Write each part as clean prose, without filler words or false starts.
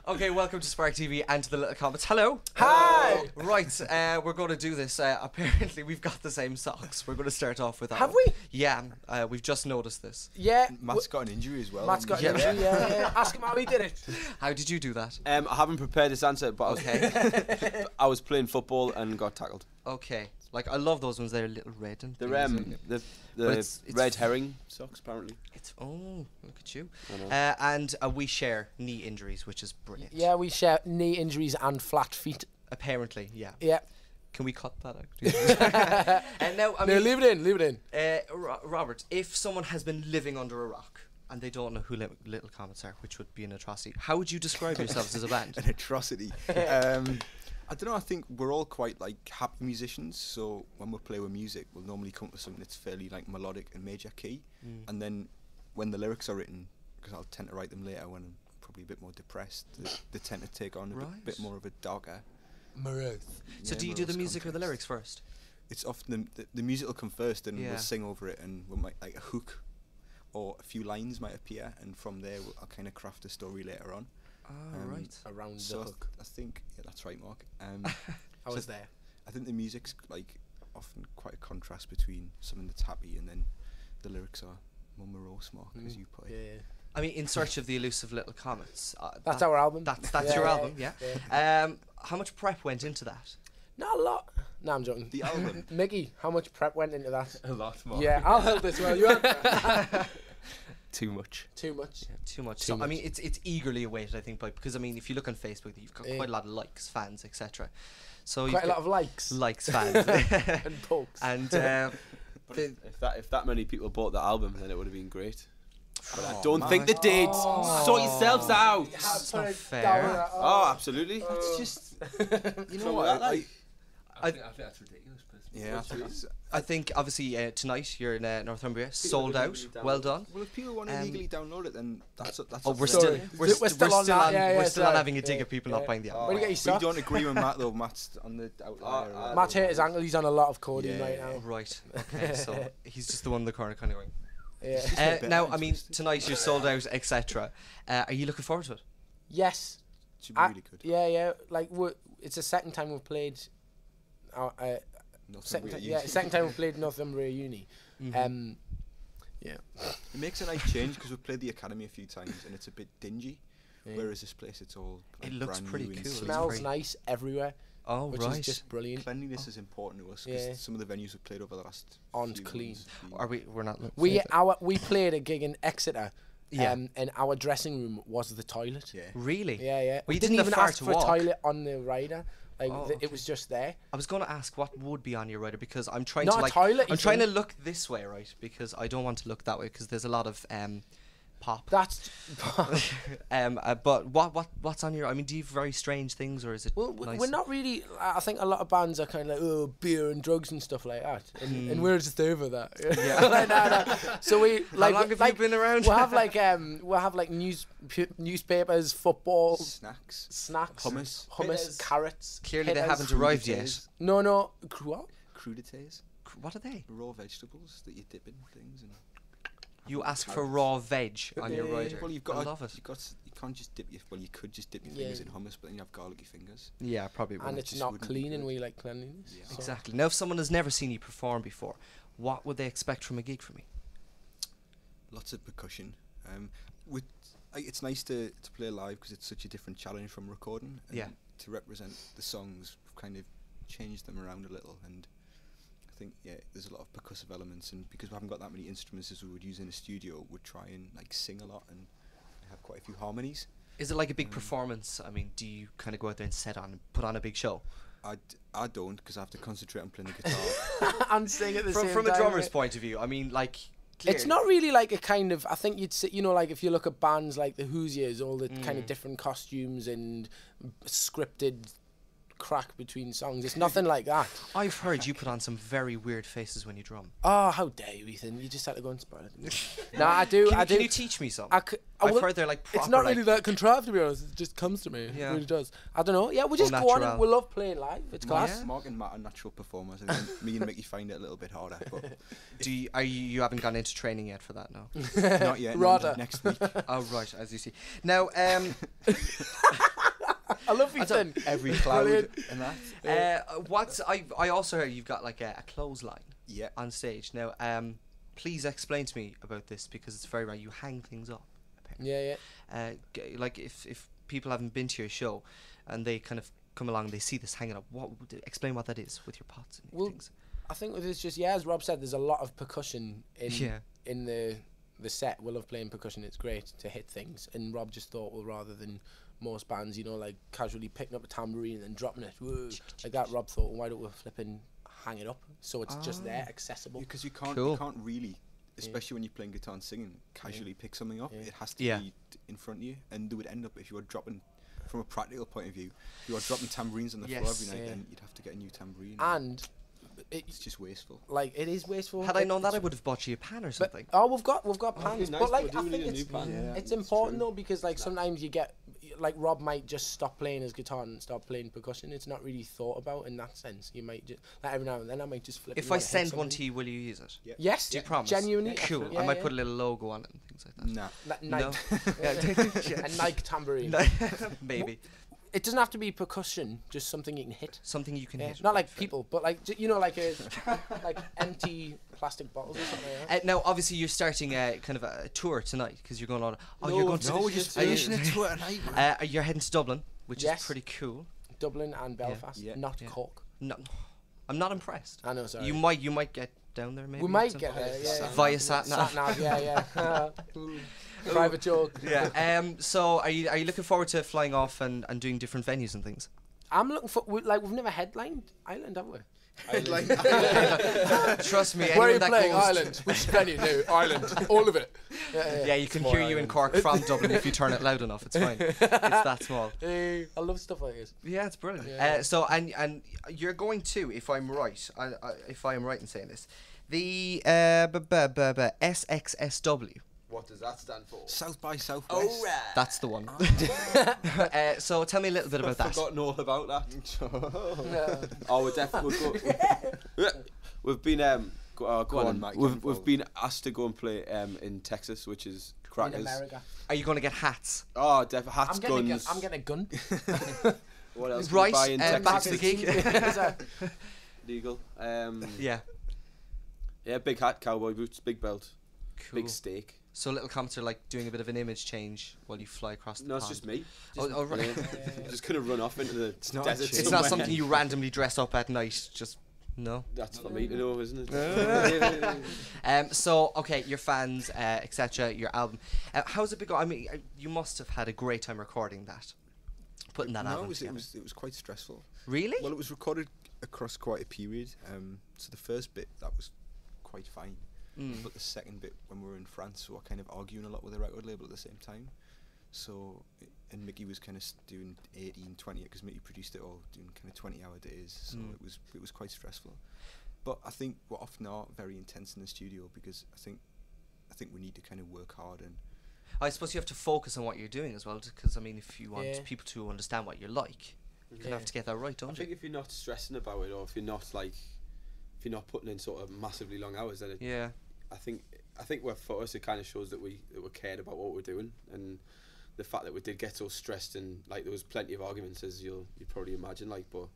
Okay, welcome to Spark TV and to the Little Comets. Hello. Hi. Right, we're going to do this. Apparently, we've got the same socks. We're going to start off with that. Have one. we? Yeah, we've just noticed this. Yeah. Matt's got an injury as well. Matt's got an injury, yeah. Ask him how he did it. How did you do that? I haven't prepared this answer, but I was playing football and got tackled. Okay, like I love those ones. They're a little red and The it's red herring socks apparently. It's look at you. I know. And we share knee injuries, which is brilliant. Yeah, we share knee injuries and flat feet. Apparently, yeah. Yeah. Can we cut that out? And now, I mean, leave it in. Robert, if someone has been living under a rock and they don't know who Little Comets are, which would be an atrocity, how would you describe yourselves as a band? An atrocity. I don't know, I think we're all quite like happy musicians, so when we play with music we'll normally come to something that's fairly like melodic and major key, and then when the lyrics are written, because I'll tend to write them later when I'm probably a bit more depressed, they tend to take on a bit more of a darker Morose. So do you do the music or the lyrics first? It's often the music will come first and Yeah. we'll sing over it, and we might like a hook or a few lines might appear, and from there I'll kind of craft a story later on. Right. Around So the hook. I think, yeah, that's right, Mark. I was there. I think the music's like often quite a contrast between something that's happy and then the lyrics are more morose, Mark, as you put it. Yeah. I mean, In Search of the Elusive Little Comets. That's our album. That's your album, yeah. How much prep went into that? Not a lot. No, I'm joking. The album. Mickey, how much prep went into that? A lot more. Yeah, I'll help as well. You answer. Too much. Too much. Too much. Too So much. I mean, it's eagerly awaited, I think, because I mean, if you look on Facebook, you've got quite a lot of likes, fans, etc. So Quite a lot of likes. likes, fans, And pokes. and But if that many people bought the album, then it would have been great. But I Oh, don't think they did. Sort yourselves out. That's not fair. Oh, absolutely. That's just, you know So what? I think that's ridiculous. Yeah, I think it's, I think obviously tonight you're in Northumbria, sold out. Well done. well, if people want to legally download it, then that's Oh, up we're to them. still We're still on that, yeah, we're yeah, still on sorry. having a dig Yeah, at people yeah. not buying the album. Where do you get your We socks? don't agree with Matt though. Matt's on the outlier. Matt hurt his ankle. He's on a lot of codeine Yeah, right yeah. now. Right. Okay. So he's just the one in the corner, kind of going. Yeah. Now, I mean, tonight you're sold out, etc. Are you looking forward to it? Yes. It should be really good. Yeah, yeah. Like it's the second time we've played. Second time we played Northumbria Uni. Yeah. It makes a nice change because we've played the academy a few times and it's a bit dingy, Yeah. whereas this place it's all. Like, It looks brand pretty new and cool. clean. Smells very- nice everywhere, Oh, which right. is just brilliant. Cleanliness is important to us because Yeah. some of the venues we've played over the last Aren't few clean. months have been- Are we? We're not. We played a gig in Exeter. Yeah. And our dressing room was the toilet. Yeah. Really? Yeah, yeah. Well, We you didn't didn't even have far ask to for walk. a toilet on the rider. Like Oh, it was just there. I was going to ask what would be on your rider because I'm trying Not to a like. toilet, I'm you trying to think? look this way, right? Because I don't want to look that way because there's a lot of pop. That's. But what's on your? I mean, do you have very strange things or is it? Well, nice? we're not really. I think a lot of bands are kind of like, oh, beer and drugs and stuff like that, and we're just over that. Yeah. Like, nah. So we like. How long have like, you been around? We'll have like newspapers, football, Snacks. snacks, Hummus. hummus, carrots. Clearly, they pitas. haven't arrived yet. Crudités. No. What? Crudités. What are they? Raw vegetables that you dip in things. And You ask for raw veg on your Yeah. rider. well, you've got. I love it. You can't just dip your. Well, you could just dip your fingers in hummus, but then you have garlicky fingers. Yeah, probably. And would. it's just not wouldn't be clean, and good. we like cleanliness. Yeah. so- Exactly. Now, if someone has never seen you perform before, what would they expect from a gig from me? Lots of percussion. It's nice to play live because it's such a different challenge from recording. And Yeah. To represent the songs, we've kind of changed them around a little, and I think there's a lot of percussive elements, and because we haven't got that many instruments as we would use in a studio, we'd try and like sing a lot and have quite a few harmonies. Is it like a big performance? I mean, do you kind of go out there and set on and put on a big show? I don't because I have to concentrate on playing the guitar. and sing at the same From a time, drummer's yeah. point of view, I mean, like. It's not really like a kind of. I think you'd say, like if you look at bands like the Hoosiers, all the kind of different costumes and scripted crack between songs. It's nothing like that. I've heard you put on some very weird faces when you drum. Oh, how dare you, Ethan? You just had to go and spoil it. No, I do. Can you teach me some? I've heard they're like proper. It's not really like, that contrived, to be honest. It just comes to me. Yeah. It really does. I don't know. Yeah, we just go on natural. and we love playing live. It's class. Yeah. Mark and Matt are natural performers. I think me and Mickey find it a little bit harder. But you haven't gone into training yet for that, no? not yet. Rather. Next week. Oh right, as you see. Now, I love Ethan. Every cloud Brilliant. and that. I also heard you've got like a clothesline Yeah. on stage. Now, please explain to me about this because it's very rare. You hang things up. Apparently. Yeah. Like if people haven't been to your show and they kind of come along and they see this hanging up, explain what that is with your pots and things. I think with this, just as Rob said, there's a lot of percussion in the set. We love playing percussion. It's great to hit things. And Rob just thought, well, rather than most bands, like casually picking up a tambourine and then dropping it, whoa, like that, Rob thought, well, why don't we flipping hang it up so it's just there, accessible. Because you can't really, especially when you're playing guitar and singing, casually pick something up. It has to be in front of you, and they would end up, if you were dropping, from a practical point of view, if you were dropping tambourines on the floor every night, then you'd have to get a new tambourine. And it's just wasteful. Like, it is wasteful. Had I known that, I would have bought you a pan or something. We've got pans, nice, but like, but I we think need a new pan. it's important though, because like sometimes you get, like Rob might just stop playing his guitar and start playing percussion. It's not really thought about in that sense. You might just, like, every now and then I might just flip. If I send one to you, will you use it? Yeah. Yes. Do you promise? Genuinely. Cool. Yeah, I might put a little logo on it and things like that. Nah. Nike. A Nike tambourine. Maybe. It doesn't have to be percussion, just something you can hit. Something you can hit. Not like people, but like, like a like empty plastic bottles or something like that. Now, obviously, you're starting kind of a tour tonight because you're going on. You're just finishing a tour tonight. You're heading to Dublin, which Yes. is pretty cool. Dublin and Belfast, Yeah. not Yeah. Cork. No, I'm not impressed. I know, sorry. You might get down there maybe. We might get there, yeah. Via sat nav. Sat nav, yeah. Private joke. Yeah. So are you looking forward to flying off and doing different venues and things? I'm looking for, we've never headlined Ireland, have we? Trust me. Where are you anyone that playing? goes Ireland. Which venue? No, Ireland. All of it. Yeah, you can Small hear you in island. Cork from Dublin if you turn it loud enough. It's fine. It's that small. I love stuff like this. Yeah, it's brilliant. Yeah. So and you're going to, if I'm right, if I am right in saying this, the SXSW. What does that stand for? South by Southwest. That's the one. So tell me a little bit about I've that. forgotten all about that. Yeah. Oh, we're definitely. We've been go on. Mike, We've been asked to go and play in Texas, which is In crackers. America. Are you going to get hats? Oh, hats, I'm getting guns. I'm getting a gun. What else? Right, Can we buy in back to Texas? the gig. Legal. Yeah. Yeah, big hat, cowboy boots, big belt, Cool. big steak. So little Comets are like doing a bit of an image change while you fly across the No, pond. it's just me. Oh, right. I'm just gonna run off into the not desert. a It's not something you randomly dress up at night. Just no. That's for me to know, isn't it? So okay, your fans, etc. Your album. How's it been going? I mean, you must have had a great time recording that, putting that No, album it together. was quite stressful. Really? Well, it was recorded across quite a period. So the first bit, that was quite fine. But the second bit, when we were in France, we were kind of arguing a lot with the record label at the same time. So, and Mickey was kind of doing 18, 20, because Mickey produced it all, doing kind of 20-hour days. So it was quite stressful. But I think we're often are very intense in the studio because I think we need to kind of work hard and. I suppose you have to focus on what you're doing as well, because I mean, if you want Yeah. people to understand what you're like, you're gonna have to get that right, I don't think you? if you're not stressing about it, or if you're not putting in sort of massively long hours, then Yeah. I think for us it kind of shows that we cared about what we're doing, and the fact that we did get so stressed and like there was plenty of arguments, as you probably imagine, like, but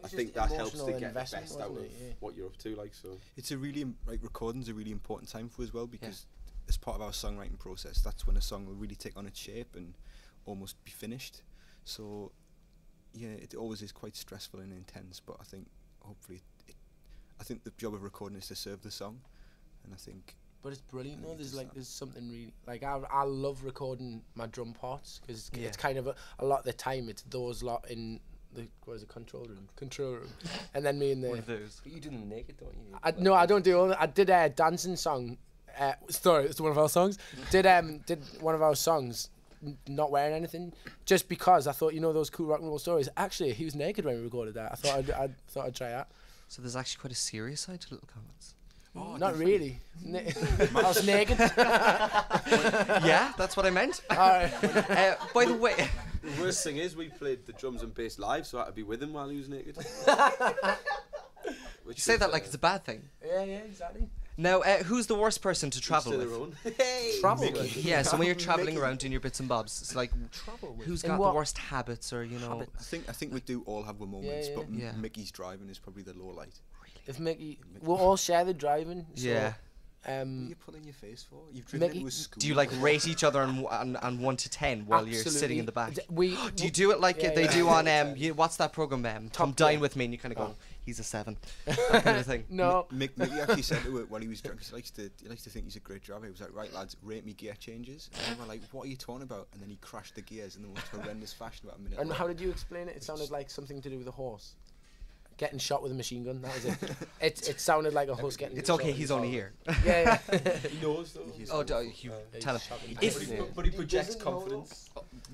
I think that helps to get the best out of what you're up to, like. So It's a really recording's a really important time for us as well, because as part of our songwriting process, that's when a song will really take on its shape and almost be finished. So yeah, it always is quite stressful and intense, but I think hopefully I think the job of recording is to serve the song, and I think. But it's brilliant, though. There's There's something really like I love recording my drum parts because it's kind of a lot of the time it's those lot in the control room, and then me in the. One of those. But you do them naked, don't you? No, I don't do all that. I did a dancing song. Sorry, it's one of our songs. Did one of our songs not wearing anything, just because I thought, you know, those cool rock and roll stories. Actually, he was naked when we recorded that. I thought I'd try that. So there's actually quite a serious side to Little Comets. Oh, not really. I was naked. Yeah, that's what I meant. All right. By the way, The worst thing is we played the drums and bass live, so I had to be with him while he was naked. you say that like it's a bad thing. Yeah, exactly. Now, who's the worst person to travel with? Travel Mickey. with. Yeah, so when you're traveling around doing your bits and bobs, it's like who's In got the what? worst habits, or you know? I think we do all have our moments, Yeah, but yeah. Mickey's driving is probably the low light. If Mickey, we'll all share the driving. So, Yeah. What are you pulling your face for? You've driven Mickey- into a school. Do you like rate each other on 1 to 10 while you're sitting in the back? Do you do it like Yeah, they yeah. do on what's that program? Come Dine Gear. with me, and you kind of go, he's a 7, that kind of thing. No. Mickey actually said to it while he was drunk. He likes to think he's a great driver. He was like, "Right, lads, rate me gear changes." And we were like, "What are you talking about?" And then he crashed the gears in the most horrendous fashion about a minute. And later. how did you explain it? It sounded like something to do with a horse. Getting shot with a machine gun. That was it. It sounded like a horse getting. It's shot okay, with he's a only machine here. gun. Yeah. He knows though. Oh, you tell him. If, But he projects confidence.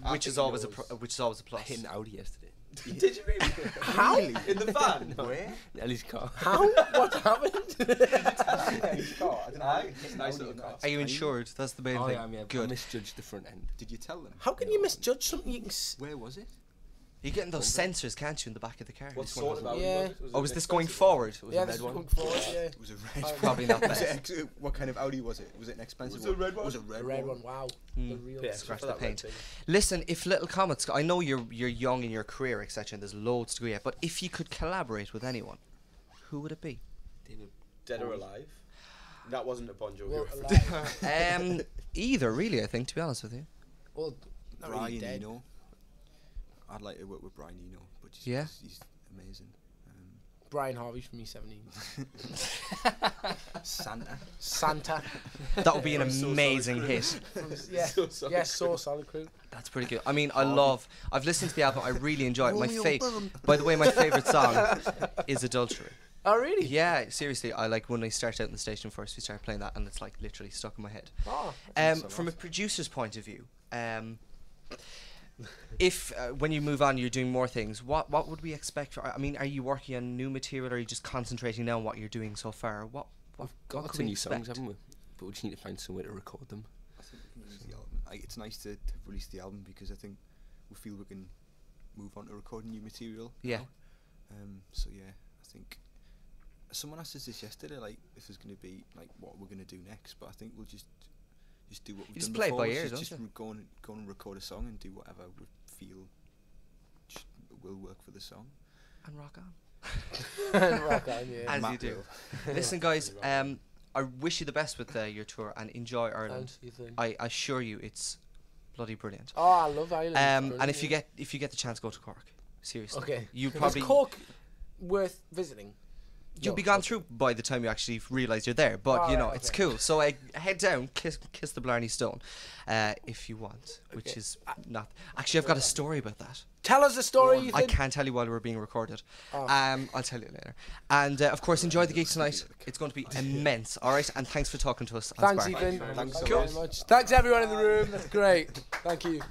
which is always a plus. Hit an Audi yesterday. Did you really? How? In the van? Where? Ellie's car. How? What happened? It's a nice little car. Are you insured? That's the main Oh, thing. yeah, I Good. misjudged the front end. Did you tell them? How can you misjudge something you can? Where was it? You're getting those sensors, can't you, in the back of the car? What This one sort of doesn't. Audi Yeah. was it? Oh, is it this going expensive? forward? It was Yeah, a this red is one. going forward. Yeah. It was a red. Probably not Was best. what kind of Audi was it? Was it an expensive Was it a one? red one? Was it a The red, red one. Wow. Hmm. The real. Yeah, Scratch for the that paint. red thing. Listen, if Little Comets, I know you're young in your career, etc., and there's loads to go yet, but if you could collaborate with anyone, who would it be? Dead or alive? That wasn't a Bon Jovi Well, reference. alive. Either, really, I think, to be honest with you. Well, not really Brian dead. Eno. I'd like to work with Brian Eno, but Yeah. he's amazing. Brian Harvey from E17. Santa. Santa. That would be an From So Solid amazing Crew. hit. Yeah. So Solid Yeah. Crew. So Solid Crew. That's pretty good. I mean, I've listened to the album, I really enjoy it. Romeo By the way, my favourite song is Adultery. Oh really? Yeah, seriously, I like when I started out in the station first, we started playing that, and it's like literally stuck in my head. Oh. From a producer's point of view, if when you move on, you're doing more things. What would we expect? I mean, are you working on new material, or are you just concentrating now on what you're doing so far? What We've got what lots could of we new songs, expect? haven't we? But we just need to find somewhere to record them. I think we can release the album. It's nice to release the album because I think we feel we can move on to recording new material. Yeah. now. So yeah, I think someone asked us this yesterday, like if there's going to be like what we're going to do next. But I think we'll just do what we've You just done play it before. by ear, just don't you? go and record a song and do whatever we feel will work for the song. And rock on. Rock on, yeah. As Matt you do. will. Listen, guys, I wish you the best with your tour and enjoy Ireland. And Ethan. I assure you, it's bloody brilliant. Oh, I love Ireland. And if you get the chance, go to Cork. Seriously. Okay. You Is probably Cork worth visiting? you'll No. be gone through by the time you actually realise you're there. But you know, Alright, it's okay. cool. So head down, kiss the Blarney Stone, if you want. Which Okay. is not actually. I've got a story about that. Tell us a story. Ethan. I can't tell you while we're being recorded. Oh. I'll tell you later. And of course, enjoy the gig tonight. It's going to be immense. All right, and thanks for talking to us. On Thanks, Spark. Ethan. Thanks Thank so you very much. Thanks everyone in the room. That's great. Thank you.